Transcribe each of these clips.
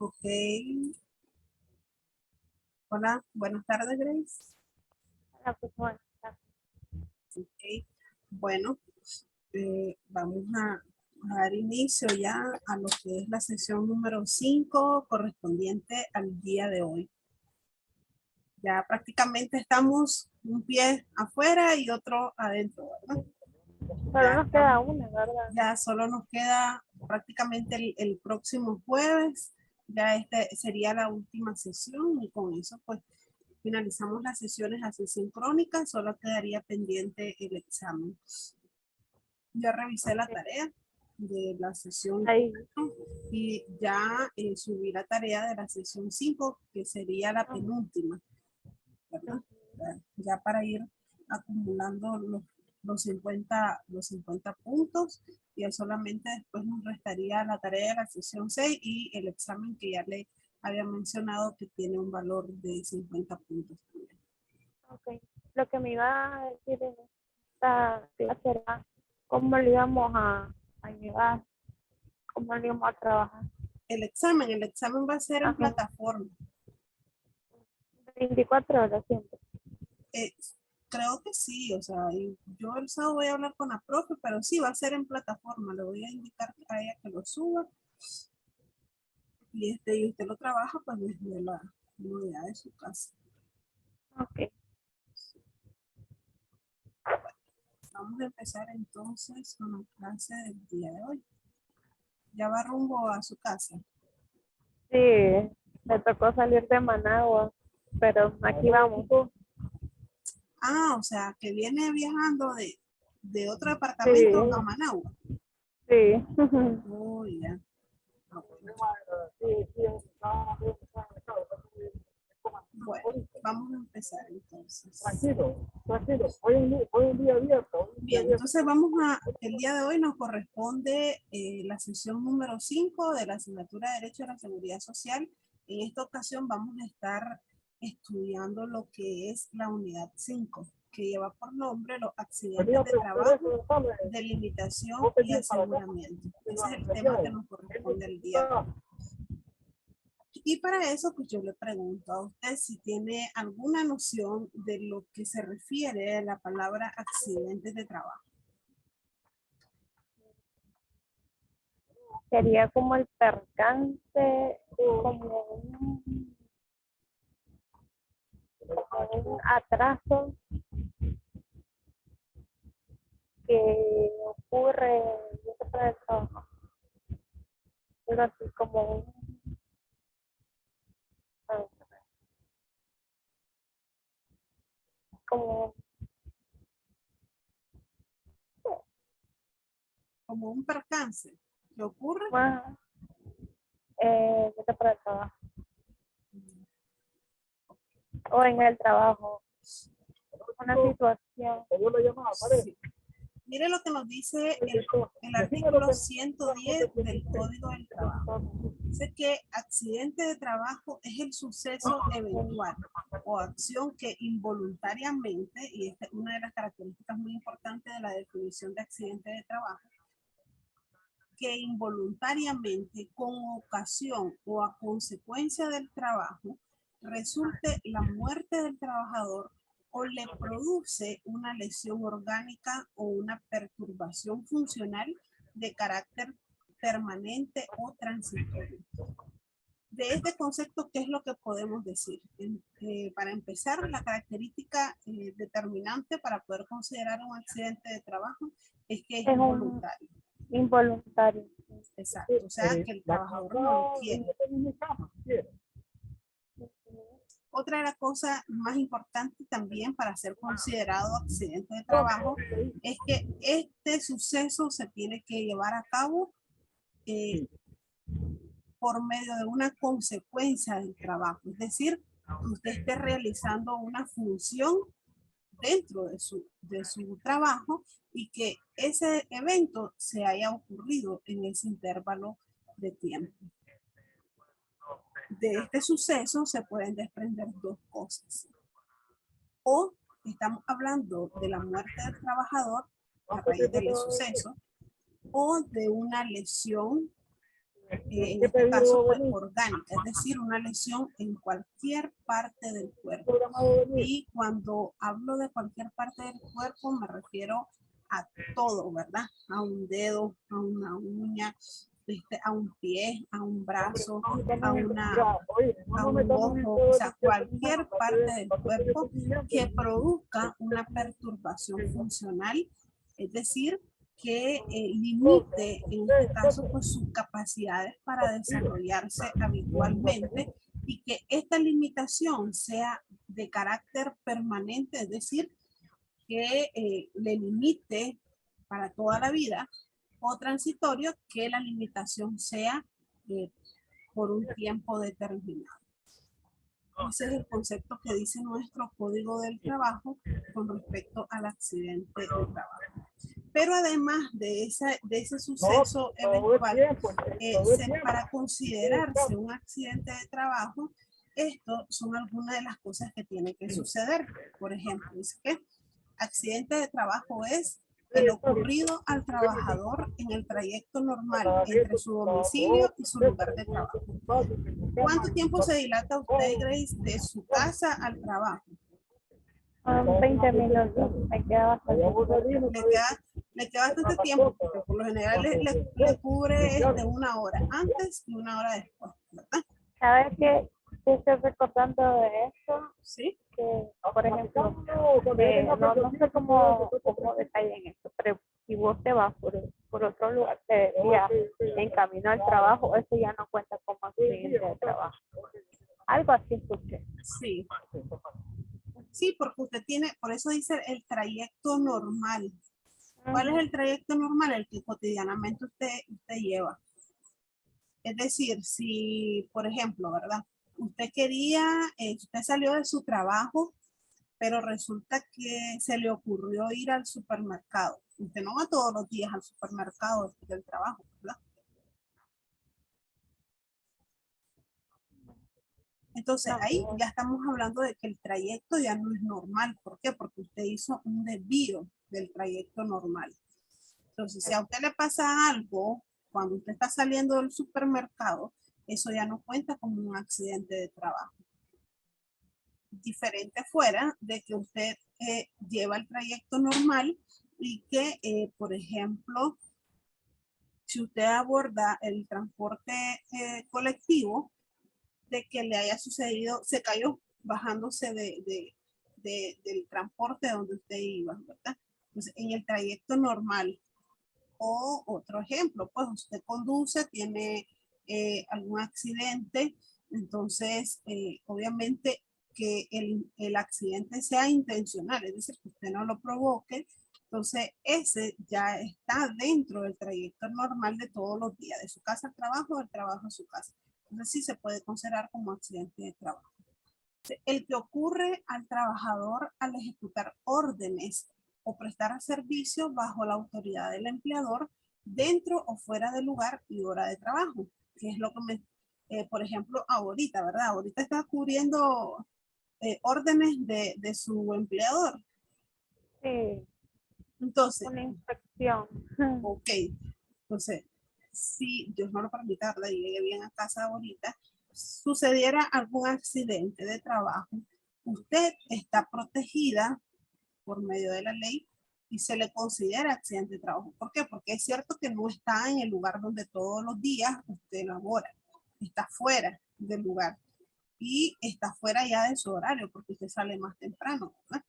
Ok. Hola, buenas tardes, Grace. Hola, pues, bueno, Ok. Bueno, vamos a dar inicio ya a lo que es la sesión número 5 correspondiente al día de hoy. Ya prácticamente estamos un pie afuera y otro adentro, ¿verdad? solo nos queda una, ¿verdad? Ya solo nos queda prácticamente el próximo jueves. Ya este sería la última sesión y con eso pues finalizamos las sesiones así sincrónicas, solo quedaría pendiente el examen. Ya revisé la tarea de la sesión Ahí. 4 y ya subí la tarea de la sesión 5, que sería la penúltima, ¿verdad? Ya para ir acumulando los 50 puntos y solamente después nos restaría la tarea de la sesión 6 y el examen que ya le había mencionado que tiene un valor de 50 puntos también. Ok. Lo que me iba a decir en esta clase era cómo le íbamos a llevar, cómo le íbamos a trabajar. El examen va a ser en Ajá. plataforma. 24 horas siempre. Eh, Creo que sí, o sea, yo el sábado voy a hablar con la profe, pero sí, va a ser en plataforma. Le voy a indicar a ella que lo suba y usted lo trabaja pues desde la comodidad de su casa. Ok. Vamos a empezar entonces con la clase del día de hoy. Ya va rumbo a su casa. Sí, me tocó salir de Managua, pero aquí vamos. Ah, o sea, que viene viajando de otro Sí, departamento a Managua. sí. Oh, ya. Ah, bueno. Bueno, vamos a empezar entonces. Tranquilo, hoy un día abierto. Bien, entonces el día de hoy nos corresponde la sesión número 5 de la asignatura de Derecho a la Seguridad Social. En esta ocasión vamos a estar estudiando lo que es la unidad 5, que lleva por nombre los accidentes de trabajo, delimitación y aseguramiento. Ese es el tema que nos corresponde el día de hoy. Y para eso, pues yo le pregunto a usted si tiene alguna noción de lo que se refiere a la palabra accidentes de trabajo. Sería como el percance, como un atraso que ocurre dentro del trabajo. Pero así como como Como un percance que ocurre. más dentro del trabajo o en el trabajo, una situación. Sí. Mire lo que nos dice el artículo 110 del Código del Trabajo. Dice que accidente de trabajo es el suceso eventual o acción que involuntariamente, y esta es una de las características muy importantes de la definición de accidente de trabajo, que involuntariamente, con ocasión o a consecuencia del trabajo, resulte la muerte del trabajador o le produce una lesión orgánica o una perturbación funcional de carácter permanente o transitorio. De este concepto, ¿qué es lo que podemos decir? Para empezar, la característica determinante para poder considerar un accidente de trabajo es que es involuntario. Involuntario. Exacto, o sea, que el trabajador no lo quiere. Otra de las cosas más importantes también para ser considerado accidente de trabajo es que este suceso se tiene que llevar a cabo por medio de una consecuencia del trabajo. Es decir, que usted esté realizando una función dentro de su trabajo y que ese evento se haya ocurrido en ese intervalo de tiempo. De este suceso se pueden desprender dos cosas. O estamos hablando de la muerte del trabajador a raíz del suceso o de una lesión en este caso pues, orgánica, es decir, una lesión en cualquier parte del cuerpo. Y cuando hablo de cualquier parte del cuerpo me refiero a todo, ¿verdad? A un dedo, a una uña, a un pie, a un brazo, a un ojo, o sea, cualquier parte del cuerpo que produzca una perturbación funcional, es decir, que limite, en este caso, pues, sus capacidades para desarrollarse habitualmente y que esta limitación sea de carácter permanente, es decir, que le limite para toda la vida, o transitorio, que la limitación sea por un tiempo determinado. Ese es el concepto que dice nuestro Código del Trabajo con respecto al accidente de trabajo. Pero además de ese suceso eventual, para considerarse un accidente de trabajo, esto son algunas de las cosas que tienen que suceder. Por ejemplo, dice que accidente de trabajo es el ocurrido al trabajador en el trayecto normal entre su domicilio y su lugar de trabajo. ¿Cuánto tiempo se dilata usted, Grace, de su casa al trabajo? 20 minutos, me queda bastante. Le queda bastante tiempo, porque por lo general le cubre una hora antes y una hora después, ¿verdad? ¿Sabes qué? Estoy recordando de eso. Sí. Que, por ejemplo, no sé cómo detallen esto, pero si vos te vas por otro lugar, te desvías en camino al trabajo, eso ya no cuenta como accidente de trabajo. Algo así escuché. Sí. Sí, porque usted tiene, por eso dice el trayecto normal. ¿Cuál es el trayecto normal? El que cotidianamente usted lleva. Es decir, si, por ejemplo, ¿verdad? Usted usted salió de su trabajo, pero resulta que se le ocurrió ir al supermercado. Usted no va todos los días al supermercado después del trabajo, ¿verdad? Entonces ahí ya estamos hablando de que el trayecto ya no es normal. ¿Por qué? Porque usted hizo un desvío del trayecto normal. Entonces, si a usted le pasa algo cuando usted está saliendo del supermercado, eso ya no cuenta como un accidente de trabajo. Diferente fuera de que usted lleva el trayecto normal y que, por ejemplo, si usted aborda el transporte colectivo, de que le haya sucedido, se cayó bajándose del transporte donde usted iba, ¿verdad? Entonces, en el trayecto normal. O otro ejemplo, pues usted conduce, tiene algún accidente, entonces obviamente que el accidente sea intencional, es decir, que usted no lo provoque, entonces ese ya está dentro del trayecto normal de todos los días, de su casa al trabajo, del trabajo a su casa. Entonces sí se puede considerar como accidente de trabajo. El que ocurre al trabajador al ejecutar órdenes o prestar servicio bajo la autoridad del empleador dentro o fuera del lugar y hora de trabajo, que es lo que por ejemplo, ahorita, ¿verdad? Ahorita está cubriendo órdenes de su empleador. Sí. Entonces. Una inspección. Ok. Entonces, si Dios no lo permita, ¿verdad? Y llegue bien a casa ahorita, sucediera algún accidente de trabajo, usted está protegida por medio de la ley y se le considera accidente de trabajo. ¿Por qué? Porque es cierto que no está en el lugar donde todos los días usted labora, está fuera del lugar y está fuera ya de su horario porque usted sale más temprano, ¿verdad?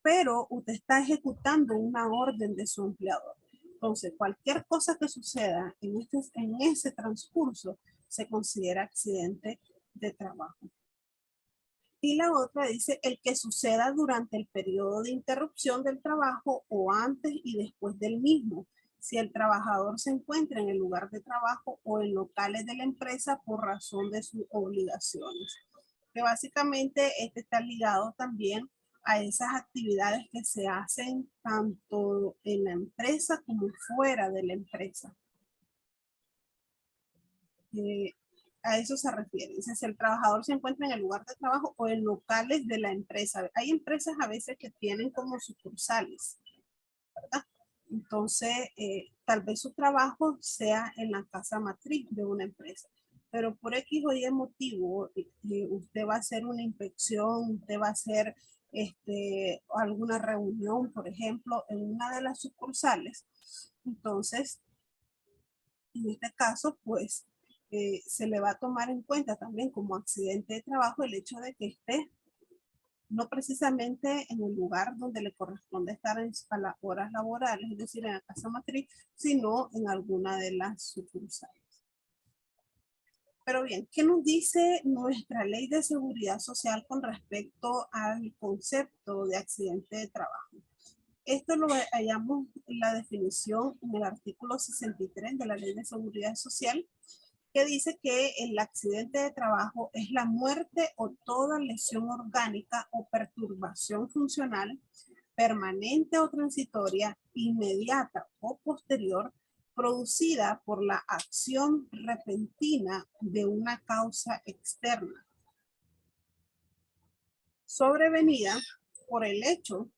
Pero usted está ejecutando una orden de su empleador. Entonces, cualquier cosa que suceda en ese transcurso se considera accidente de trabajo. Y la otra dice el que suceda durante el periodo de interrupción del trabajo o antes y después del mismo, si el trabajador se encuentra en el lugar de trabajo o en locales de la empresa por razón de sus obligaciones. Que básicamente este está ligado también a esas actividades que se hacen tanto en la empresa como fuera de la empresa. A eso se refiere. Dice, si el trabajador se encuentra en el lugar de trabajo o en locales de la empresa. Hay empresas a veces que tienen como sucursales, ¿verdad? Entonces, tal vez su trabajo sea en la casa matriz de una empresa, pero por X o Y motivo, usted va a hacer una inspección, usted va a hacer alguna reunión, por ejemplo, en una de las sucursales. Entonces, en este caso, pues, se le va a tomar en cuenta también como accidente de trabajo el hecho de que esté no precisamente en el lugar donde le corresponde estar a las horas laborales, es decir, en la casa matriz, sino en alguna de las sucursales. Pero bien, ¿qué nos dice nuestra ley de seguridad social con respecto al concepto de accidente de trabajo? Esto lo hallamos en la definición en el artículo 63 de la ley de seguridad social, que dice que el accidente de trabajo es la muerte o toda lesión orgánica o perturbación funcional permanente o transitoria, inmediata o posterior, producida por la acción repentina de una causa externa, sobrevenida por el hecho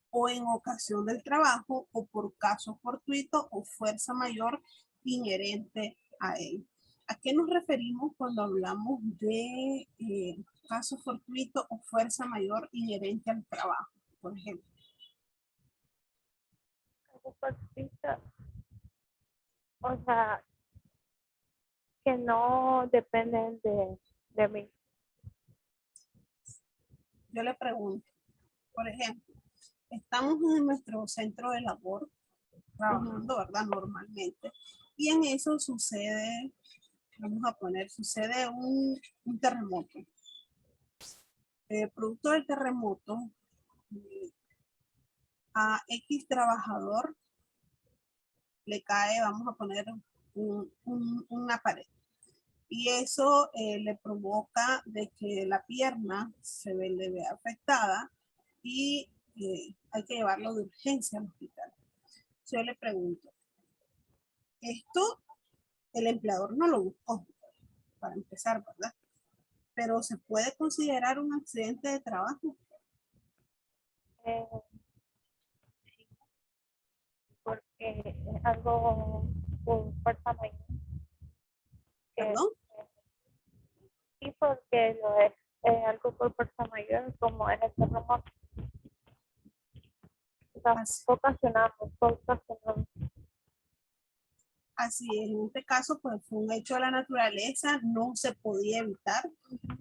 o en ocasión del trabajo o por caso fortuito o fuerza mayor inherente a él. ¿A qué nos referimos cuando hablamos de caso fortuito o fuerza mayor inherente al trabajo, por ejemplo? Algo fortuito, o sea, que no dependen de mí. Yo le pregunto, por ejemplo, estamos en nuestro centro de labor, trabajando, ¿verdad? Normalmente. Y en eso sucede, vamos a poner, sucede un terremoto. Producto del terremoto, a X trabajador le cae, vamos a poner, una pared. Y eso le provoca de que la pierna le ve afectada y hay que llevarlo de urgencia al hospital. Yo le pregunto, esto el empleador no lo buscó, para empezar, ¿verdad? Pero se puede considerar un accidente de trabajo. Eh, Porque es algo por fuerza mayor. ¿Perdón? Sí, porque lo es algo por fuerza mayor, como es el terremoto. O sea, Así, fue ocasionado, fue ocasionado. así es, en este caso pues fue un hecho de la naturaleza, no se podía evitar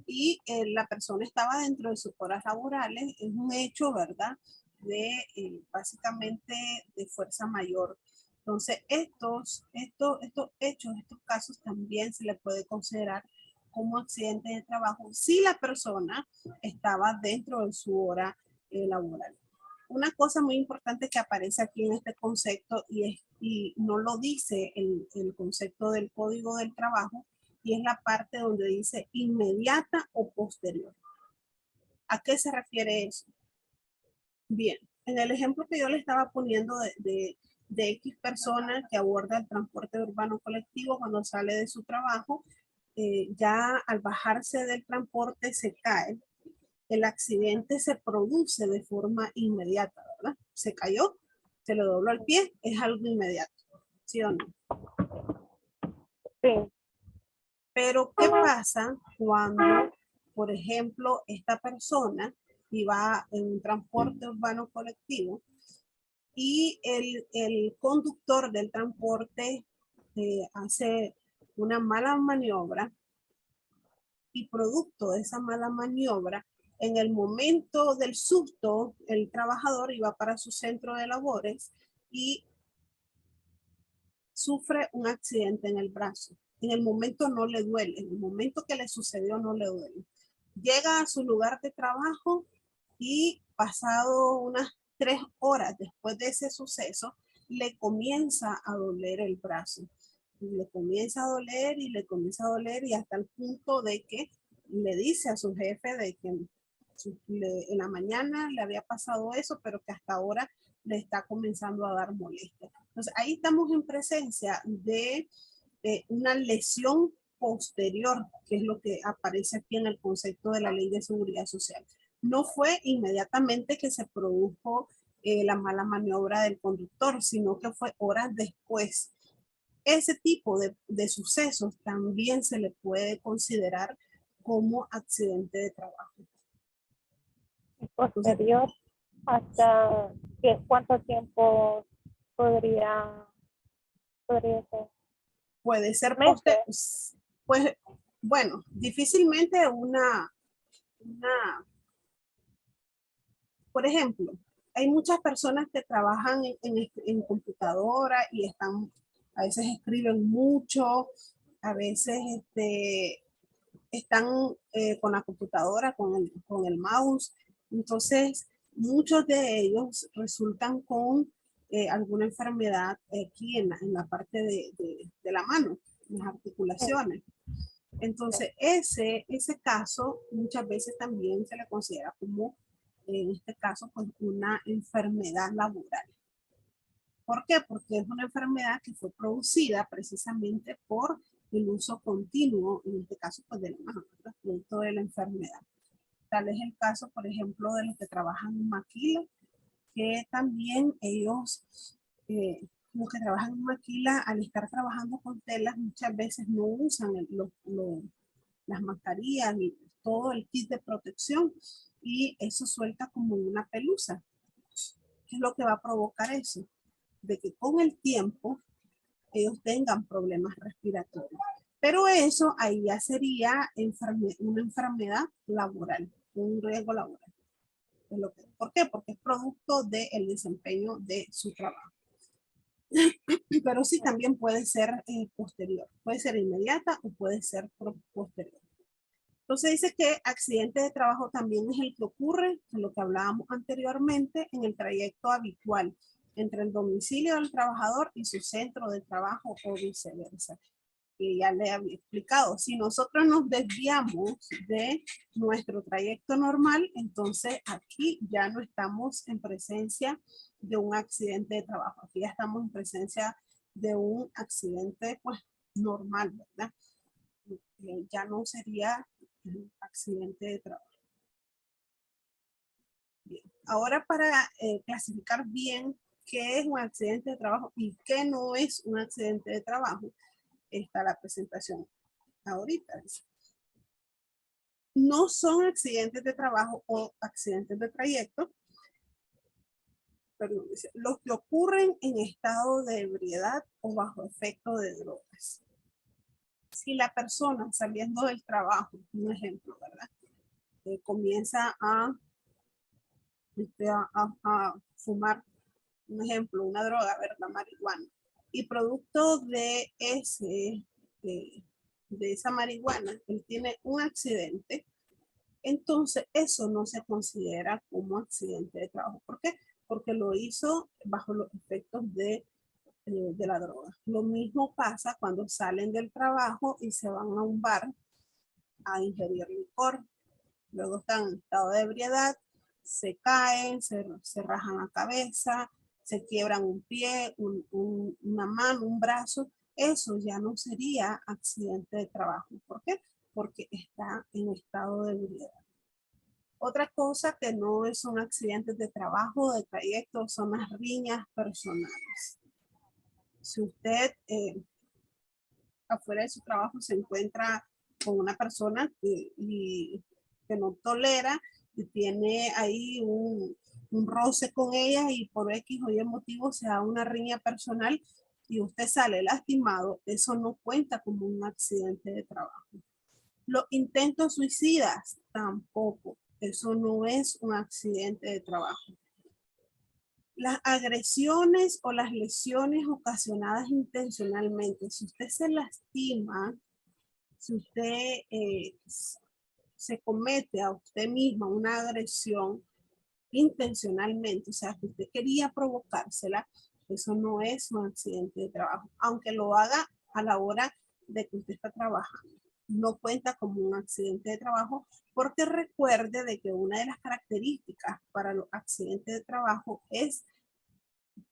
y la persona estaba dentro de sus horas laborales, es un hecho, ¿verdad? De básicamente de fuerza mayor. Entonces estos hechos, estos casos también se le puede considerar como accidente de trabajo si la persona estaba dentro de su hora laboral. Una cosa muy importante que aparece aquí en este concepto y no lo dice el concepto del Código del Trabajo, y es la parte donde dice inmediata o posterior. ¿A qué se refiere eso? Bien, en el ejemplo que yo le estaba poniendo de X persona que aborda el transporte urbano colectivo cuando sale de su trabajo, ya al bajarse del transporte se cae, el accidente se produce de forma inmediata, ¿verdad? Se cayó, se le dobló el pie, es algo inmediato, ¿sí o no? Sí, Pero, ¿qué pasa cuando, por ejemplo, esta persona iba en un transporte urbano colectivo y el conductor del transporte hace una mala maniobra y producto de esa mala maniobra, en el momento del susto, el trabajador iba para su centro de labores y sufre un accidente en el brazo? En el momento no le duele, en el momento que le sucedió no le duele. Llega a su lugar de trabajo y pasado unas 3 horas después de ese suceso, le comienza a doler el brazo. Y le comienza a doler y le comienza a doler y hasta el punto de que le dice a su jefe de que en la mañana le había pasado eso, pero que hasta ahora le está comenzando a dar molestia. Entonces ahí estamos en presencia de una lesión posterior, que es lo que aparece aquí en el concepto de la ley de seguridad social. No fue inmediatamente que se produjo la mala maniobra del conductor, sino que fue horas después. Ese tipo de sucesos también se le puede considerar como accidente de trabajo. Posterior, ¿hasta cuánto tiempo podría ser? Puede ser ¿Meses? pues, bueno, difícilmente por ejemplo, hay muchas personas que trabajan en computadora y a veces escriben mucho, a veces están con la computadora, con el mouse. Entonces, muchos de ellos resultan con alguna enfermedad aquí en la parte de la mano, en las articulaciones. Entonces, ese caso muchas veces también se le considera como, en este caso, pues una enfermedad laboral. ¿Por qué? Porque es una enfermedad que fue producida precisamente por el uso continuo, en este caso, pues de la mano, producto de la enfermedad. Tal es el caso, por ejemplo, de los que trabajan en maquila, que también ellos, los que trabajan en maquila, al estar trabajando con telas, muchas veces no usan las mascarillas y todo el kit de protección, y eso suelta como una pelusa. ¿Qué es lo que va a provocar eso? De que con el tiempo ellos tengan problemas respiratorios. Pero eso ahí ya sería una enfermedad laboral, un riesgo laboral. ¿Por qué? Porque es producto del desempeño de su trabajo. Pero sí también puede ser posterior. Puede ser inmediata o puede ser posterior. Entonces dice que accidente de trabajo también es el que ocurre, de lo que hablábamos anteriormente, en el trayecto habitual entre el domicilio del trabajador y su centro de trabajo o viceversa. Que ya le había explicado, si nosotros nos desviamos de nuestro trayecto normal, entonces aquí ya no estamos en presencia de un accidente de trabajo, aquí ya estamos en presencia de un accidente pues normal, ¿verdad? Ya no sería un accidente de trabajo. Bien. Ahora para clasificar bien qué es un accidente de trabajo y qué no es un accidente de trabajo, está la presentación ahorita. No son accidentes de trabajo o accidentes de trayecto, perdón, los que ocurren en estado de ebriedad o bajo efecto de drogas. Si la persona saliendo del trabajo, un ejemplo, ¿verdad? Comienza a fumar, un ejemplo, una droga, ¿verdad? Marihuana. Y producto de de esa marihuana, él tiene un accidente, entonces eso no se considera como accidente de trabajo. ¿Por qué? Porque lo hizo bajo los efectos de la droga. Lo mismo pasa cuando salen del trabajo y se van a un bar a ingerir licor. Luego están en estado de ebriedad, se caen, se rajan la cabeza, se quiebran un pie, una mano, un brazo. Eso ya no sería accidente de trabajo. ¿Por qué? Porque está en estado de ebriedad. Otra cosa que no son accidentes de trabajo, de trayecto, son las riñas personales. Si usted afuera de su trabajo se encuentra con una persona que no tolera y tiene ahí un roce con ella y por X o Y motivo se da una riña personal y usted sale lastimado, eso no cuenta como un accidente de trabajo. Los intentos suicidas tampoco, eso no es un accidente de trabajo. Las agresiones o las lesiones ocasionadas intencionalmente, si usted se lastima, si usted se comete a usted misma una agresión intencionalmente, o sea, que usted quería provocársela, eso no es un accidente de trabajo, aunque lo haga a la hora de que usted está trabajando. No cuenta como un accidente de trabajo porque recuerde de que una de las características para los accidentes de trabajo es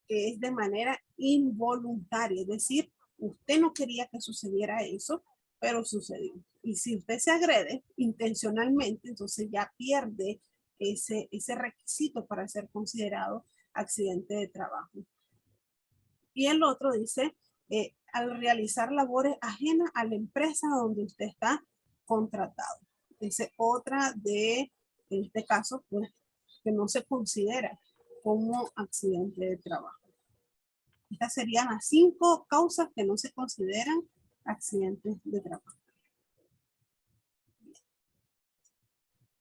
que es de manera involuntaria, es decir, usted no quería que sucediera eso, pero sucedió. Y si usted se agrede intencionalmente, entonces ya pierde ese requisito para ser considerado accidente de trabajo. Y el otro dice, al realizar labores ajenas a la empresa donde usted está contratado. Dice otra de, en este caso, pues, que no se considera como accidente de trabajo. Estas serían las 5 causas que no se consideran accidentes de trabajo.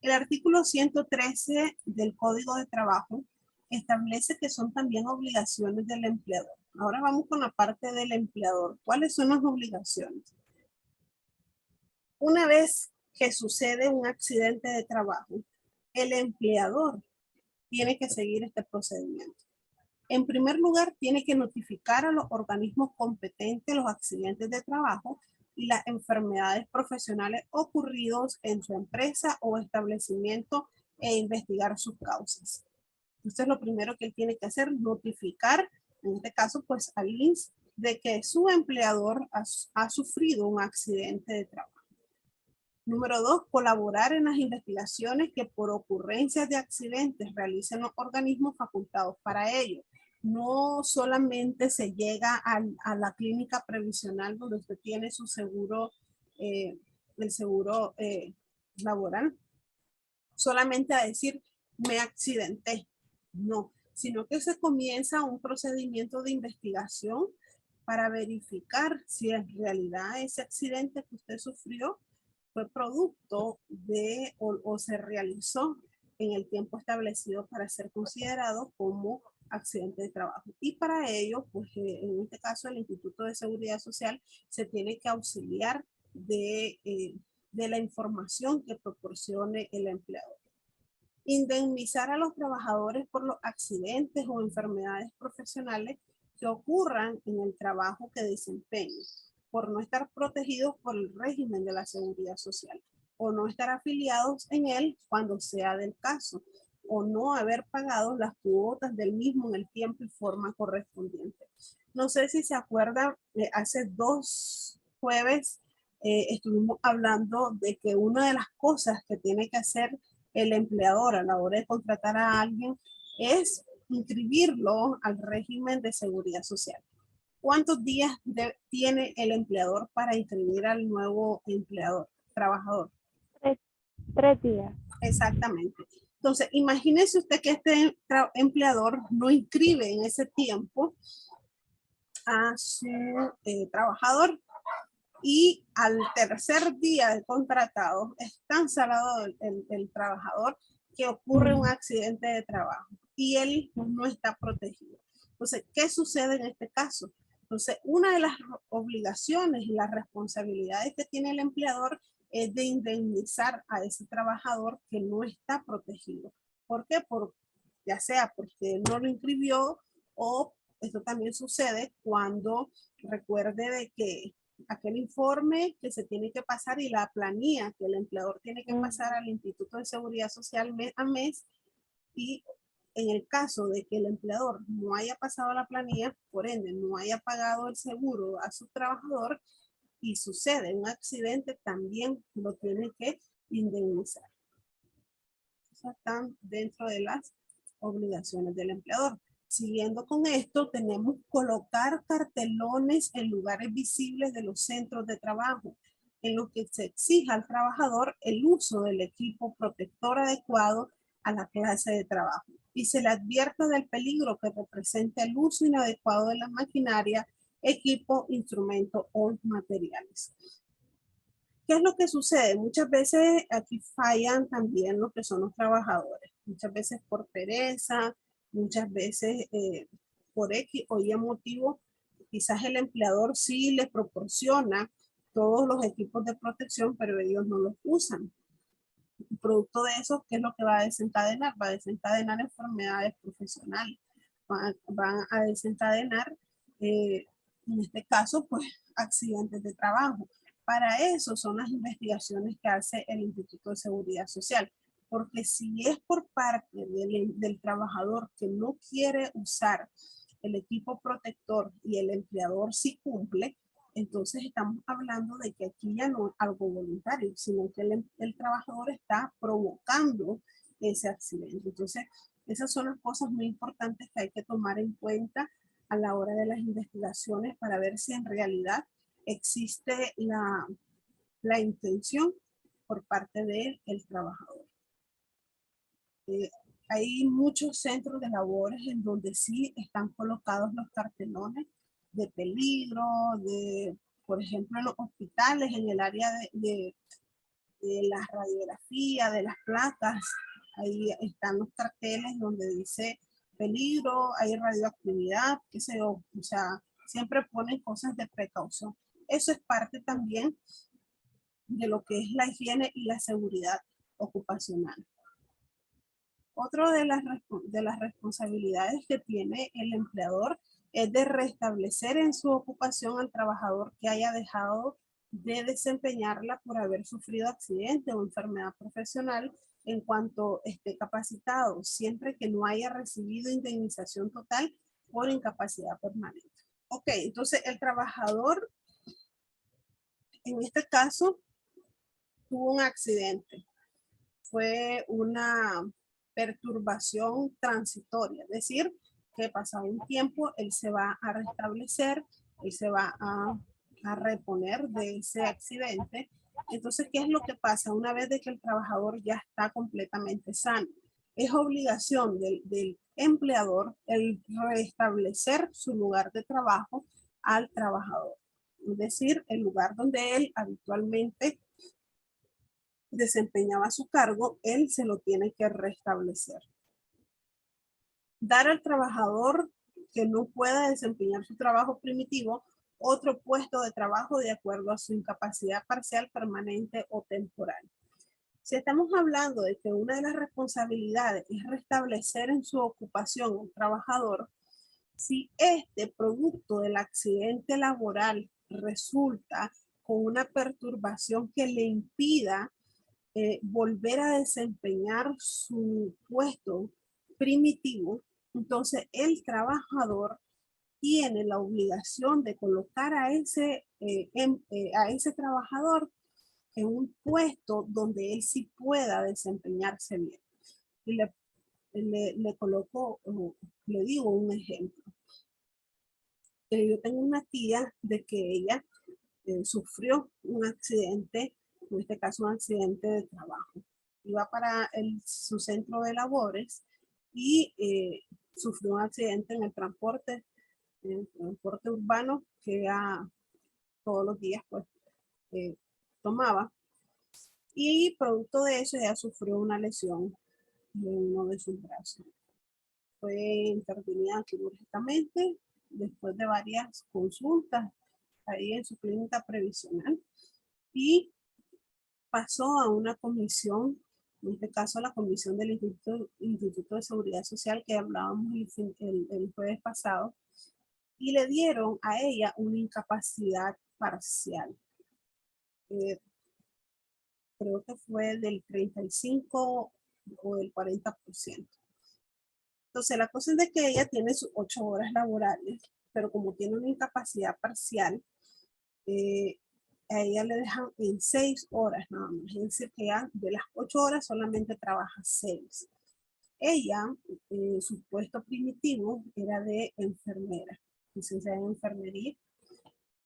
El artículo 113 del Código de Trabajo establece que son también obligaciones del empleador. Ahora vamos con la parte del empleador. ¿Cuáles son las obligaciones? Una vez que sucede un accidente de trabajo, el empleador tiene que seguir este procedimiento. En primer lugar, tiene que notificar a los organismos competentes los accidentes de trabajo y las enfermedades profesionales ocurridos en su empresa o establecimiento e investigar sus causas. Esto es lo primero que él tiene que hacer, notificar, en este caso, pues al INS, de que su empleador ha sufrido un accidente de trabajo. Número 2, colaborar en las investigaciones que por ocurrencias de accidentes realicen los organismos facultados para ello. No solamente se llega a la clínica previsional donde usted tiene su seguro, el seguro laboral, solamente a decir, me accidenté. No, sino que se comienza un procedimiento de investigación para verificar si en realidad ese accidente que usted sufrió fue producto de o se realizó en el tiempo establecido para ser considerado como accidente de trabajo. Y para ello, pues en este caso el Instituto de Seguridad Social se tiene que auxiliar de la información que proporcione el empleador. Indemnizar a los trabajadores por los accidentes o enfermedades profesionales que ocurran en el trabajo que desempeñen, por no estar protegidos por el régimen de la seguridad social, o no estar afiliados en él cuando sea del caso, o no haber pagado las cuotas del mismo en el tiempo y forma correspondiente. No sé si se acuerdan, hace 2 jueves estuvimos hablando de que una de las cosas que tiene que hacer el empleador a la hora de contratar a alguien es inscribirlo al régimen de seguridad social. ¿Cuántos días tiene el empleador para inscribir al nuevo trabajador? 3 días. Exactamente. Entonces, imagínese usted que este empleador no inscribe en ese tiempo a su trabajador y al tercer día de contratado es tan salado el trabajador que ocurre un accidente de trabajo y él no está protegido. Entonces, ¿qué sucede en este caso? Entonces, una de las obligaciones y las responsabilidades que tiene el empleador es de indemnizar a ese trabajador que no está protegido. ¿Por qué? Ya sea porque no lo inscribió o esto también sucede cuando recuerde de que aquel informe que se tiene que pasar y la planilla que el empleador tiene que pasar al Instituto de Seguridad Social mes a mes, y en el caso de que el empleador no haya pasado la planilla, por ende no haya pagado el seguro a su trabajador y sucede un accidente, también lo tiene que indemnizar. Eso están dentro de las obligaciones del empleador. Siguiendo con esto, tenemos colocar cartelones en lugares visibles de los centros de trabajo, en los que se exija al trabajador el uso del equipo protector adecuado a la clase de trabajo y se le advierta del peligro que representa el uso inadecuado de la maquinaria, equipo, instrumento o materiales. ¿Qué es lo que sucede? Muchas veces aquí fallan también lo que son los trabajadores. Muchas veces por pereza, muchas veces por X o Y motivo, quizás el empleador sí les proporciona todos los equipos de protección, pero ellos no los usan. Producto de eso, ¿qué es lo que va a desencadenar? Va a desencadenar enfermedades profesionales. Van a desencadenar, en este caso, pues accidentes de trabajo. Para eso son las investigaciones que hace el Instituto de Seguridad Social. Porque si es por parte del trabajador que no quiere usar el equipo protector y el empleador sí cumple, entonces estamos hablando de que aquí ya no es algo voluntario, sino que el trabajador está provocando ese accidente. Entonces, Esas son las cosas muy importantes que hay que tomar en cuenta a la hora de las investigaciones para ver si en realidad existe la intención por parte del trabajador. Hay muchos centros de labores en donde sí están colocados los cartelones de peligro, por ejemplo, en los hospitales, en el área de la radiografía, de las placas, ahí están los carteles donde dice peligro, hay radioactividad, qué sé yo, o sea, siempre ponen cosas de precaución. Eso es parte también de lo que es la higiene y la seguridad ocupacional. Otra de las responsabilidades que tiene el empleador es de restablecer en su ocupación al trabajador que haya dejado de desempeñarla por haber sufrido accidente o enfermedad profesional en cuanto esté capacitado, siempre que no haya recibido indemnización total por incapacidad permanente. Ok, entonces el trabajador en este caso tuvo un accidente. Fue una perturbación transitoria, es decir, que pasado un tiempo él se va a restablecer, él se va a reponer de ese accidente. Entonces, ¿qué es lo que pasa una vez de que el trabajador ya está completamente sano? Es obligación del empleador el restablecer su lugar de trabajo al trabajador, es decir, el lugar donde él habitualmente desempeñaba su cargo, él se lo tiene que restablecer. Dar al trabajador que no pueda desempeñar su trabajo primitivo otro puesto de trabajo de acuerdo a su incapacidad parcial, permanente o temporal. Si estamos hablando de que una de las responsabilidades es restablecer en su ocupación un trabajador, si este producto del accidente laboral resulta con una perturbación que le impida volver a desempeñar su puesto primitivo, entonces el trabajador tiene la obligación de colocar a ese trabajador en un puesto donde él sí pueda desempeñarse bien. Y le coloco, le digo un ejemplo. Yo tengo una tía de que ella sufrió un accidente, en este caso un accidente de trabajo. Iba para su centro de labores y sufrió un accidente en el transporte urbano que ella todos los días pues tomaba. Y producto de eso ella sufrió una lesión en uno de sus brazos. Fue intervenida quirúrgicamente después de varias consultas ahí en su clínica previsional y pasó a una comisión, en este caso la comisión del Instituto de Seguridad Social que hablábamos el jueves pasado, y le dieron a ella una incapacidad parcial. Creo que fue del 35 o del 40%. Entonces la cosa es de que ella tiene sus 8 horas laborales, pero como tiene una incapacidad parcial, a ella le dejan en 6 horas nada más. Es decir, que ya de las 8 horas solamente trabaja 6. Ella, su puesto primitivo era de enfermera, licenciada en enfermería,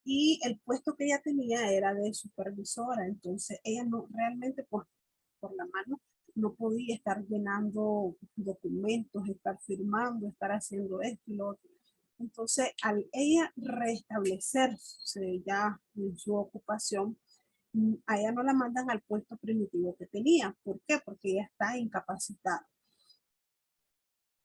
y el puesto que ella tenía era de supervisora. Entonces ella no realmente por la mano no podía estar llenando documentos, estar firmando, estar haciendo esto y lo otro. Entonces, al ella restablecerse ya en su ocupación, a ella no la mandan al puesto primitivo que tenía. ¿Por qué? Porque ella está incapacitada.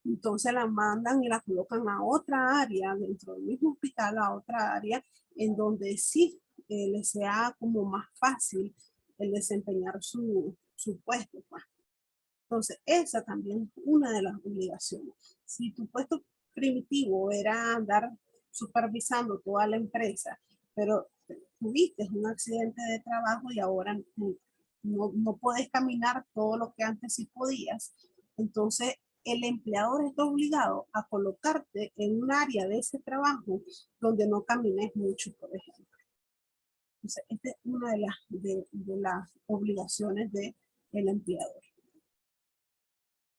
Entonces la mandan y la colocan a otra área dentro del mismo hospital, a otra área en donde sí les sea como más fácil el desempeñar su puesto. Pues. Entonces esa también es una de las obligaciones. Si tu puesto primitivo era andar supervisando toda la empresa, pero tuviste un accidente de trabajo y ahora no puedes caminar todo lo que antes sí podías, entonces el empleador está obligado a colocarte en un área de ese trabajo donde no camines mucho, por ejemplo. Entonces, esta es una de las obligaciones del empleador.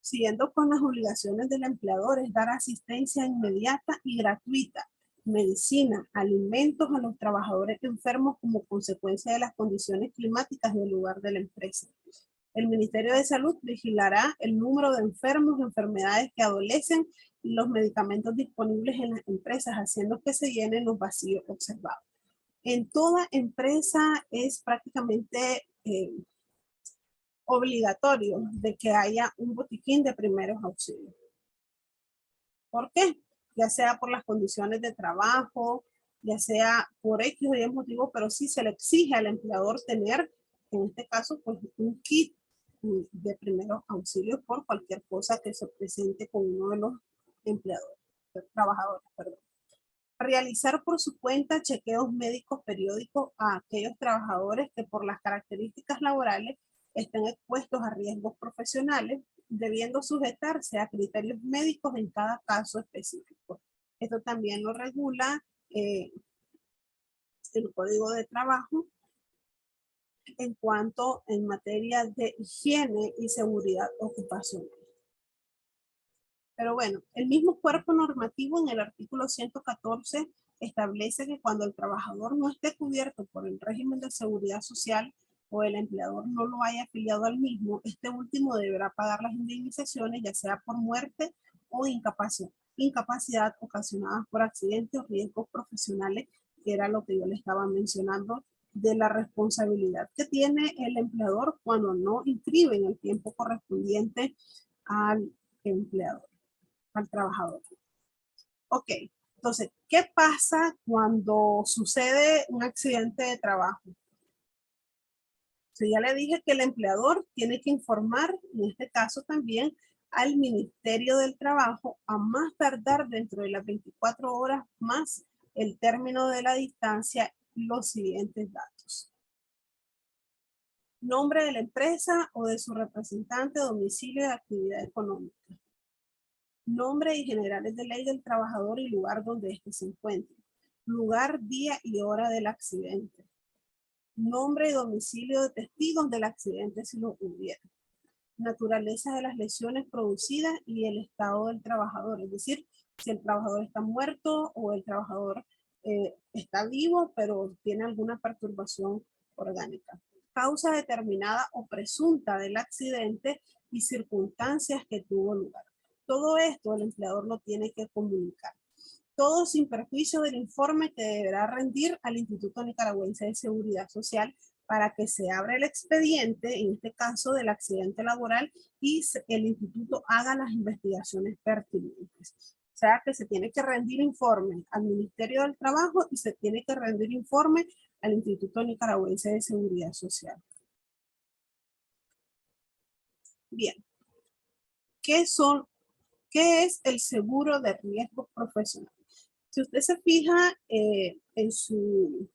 Siguiendo con las obligaciones del empleador, es dar asistencia inmediata y gratuita, medicina, alimentos a los trabajadores enfermos como consecuencia de las condiciones climáticas del lugar de la empresa. El Ministerio de Salud vigilará el número de enfermos, enfermedades que adolecen y los medicamentos disponibles en las empresas, haciendo que se llenen los vacíos observados. En toda empresa es prácticamente obligatorio de que haya un botiquín de primeros auxilios. ¿Por qué? Ya sea por las condiciones de trabajo, ya sea por X o Y motivo, pero sí se le exige al empleador tener, en este caso, pues un kit de primeros auxilios por cualquier cosa que se presente con uno de los empleadores, trabajadores, perdón. Realizar por su cuenta chequeos médicos periódicos a aquellos trabajadores que por las características laborales estén expuestos a riesgos profesionales, debiendo sujetarse a criterios médicos en cada caso específico. Esto también lo regula el Código de Trabajo en cuanto en materia de higiene y seguridad ocupacional. Pero bueno, el mismo cuerpo normativo en el artículo 114 establece que cuando el trabajador no esté cubierto por el régimen de seguridad social o el empleador no lo haya afiliado al mismo, este último deberá pagar las indemnizaciones, ya sea por muerte o incapacidad ocasionadas por accidentes o riesgos profesionales, que era lo que yo le estaba mencionando, de la responsabilidad que tiene el empleador cuando no inscribe en el tiempo correspondiente al empleador, al trabajador. Ok, entonces, ¿qué pasa cuando sucede un accidente de trabajo? Ya le dije que el empleador tiene que informar, en este caso también, al Ministerio del Trabajo a más tardar dentro de las 24 horas más el término de la distancia, los siguientes datos. Nombre de la empresa o de su representante, domicilio de actividad económica. Nombre y generales de ley del trabajador y lugar donde éste se encuentre. Lugar, día y hora del accidente. Nombre y domicilio de testigos del accidente si lo hubiera. Naturaleza de las lesiones producidas y el estado del trabajador. Es decir, si el trabajador está muerto o el trabajador está vivo, pero tiene alguna perturbación orgánica. Causa determinada o presunta del accidente y circunstancias que tuvo lugar. Todo esto el empleador lo tiene que comunicar. Todo sin perjuicio del informe que deberá rendir al Instituto Nicaragüense de Seguridad Social para que se abra el expediente, en este caso del accidente laboral, y el instituto haga las investigaciones pertinentes. O sea que se tiene que rendir informe al Ministerio del Trabajo y se tiene que rendir informe al Instituto Nicaragüense de Seguridad Social. Bien. ¿Qué es el seguro de riesgo profesional? Si usted se fija en su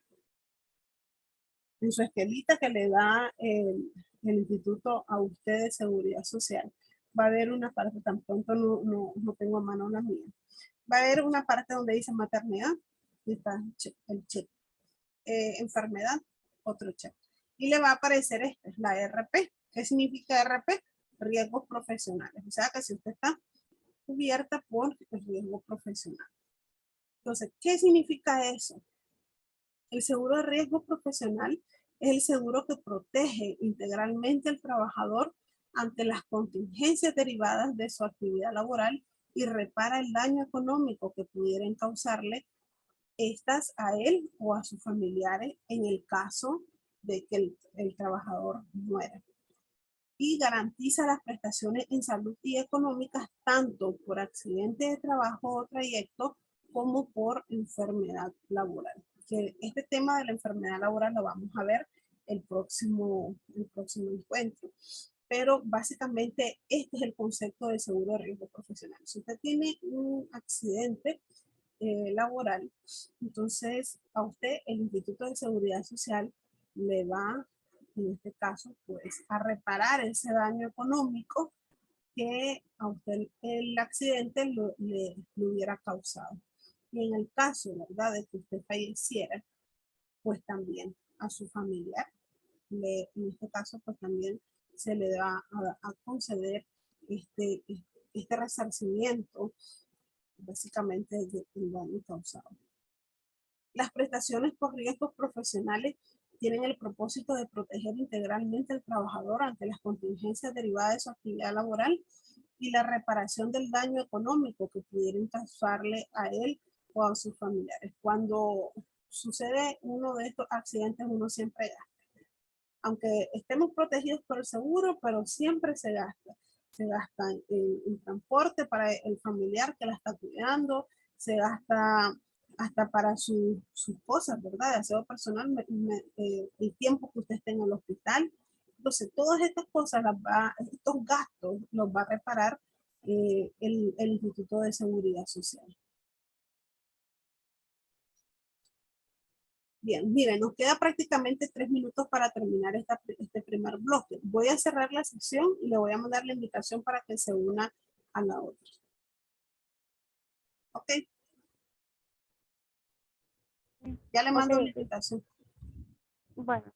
esquelita que le da el instituto a usted de seguridad social, va a haber una parte, tan pronto no tengo a mano la mía, va a haber una parte donde dice maternidad, y está el check, enfermedad, otro check, y le va a aparecer esta, es la RP. ¿Qué significa RP? Riesgos profesionales. O sea que si usted está cubierta por el riesgo profesional. Entonces, ¿qué significa eso? El seguro de riesgo profesional es el seguro que protege integralmente al trabajador ante las contingencias derivadas de su actividad laboral y repara el daño económico que pudieran causarle estas a él o a sus familiares en el caso de que el trabajador muera. Y garantiza las prestaciones en salud y económicas tanto por accidente de trabajo o trayecto como por enfermedad laboral. Que este tema de la enfermedad laboral lo vamos a ver el próximo encuentro. Pero básicamente este es el concepto de seguro de riesgo profesional. Si usted tiene un accidente laboral, entonces a usted el Instituto de Seguridad Social le va, en este caso, pues a reparar ese daño económico que a usted el accidente le hubiera causado. Y en el caso, ¿verdad?, de que usted falleciera, pues también a su familiar, en este caso, pues también se le va a conceder este, este resarcimiento básicamente del daño causado. Las prestaciones por riesgos profesionales tienen el propósito de proteger integralmente al trabajador ante las contingencias derivadas de su actividad laboral y la reparación del daño económico que pudieran causarle a él o a sus familiares. Cuando sucede uno de estos accidentes, uno siempre gasta. Aunque estemos protegidos por el seguro, pero siempre se gasta. Se gasta en transporte para el familiar que la está cuidando, se gasta hasta para sus cosas, ¿verdad? De aseo personal, el tiempo que usted esté en el hospital. Entonces, todas estas cosas, estos gastos los va a reparar el Instituto de Seguridad Social. Bien, miren, nos queda prácticamente 3 minutos para terminar este primer bloque. Voy a cerrar la sesión y le voy a mandar la invitación para que se una a la otra. Ok. Ya le mando la invitación. Bueno.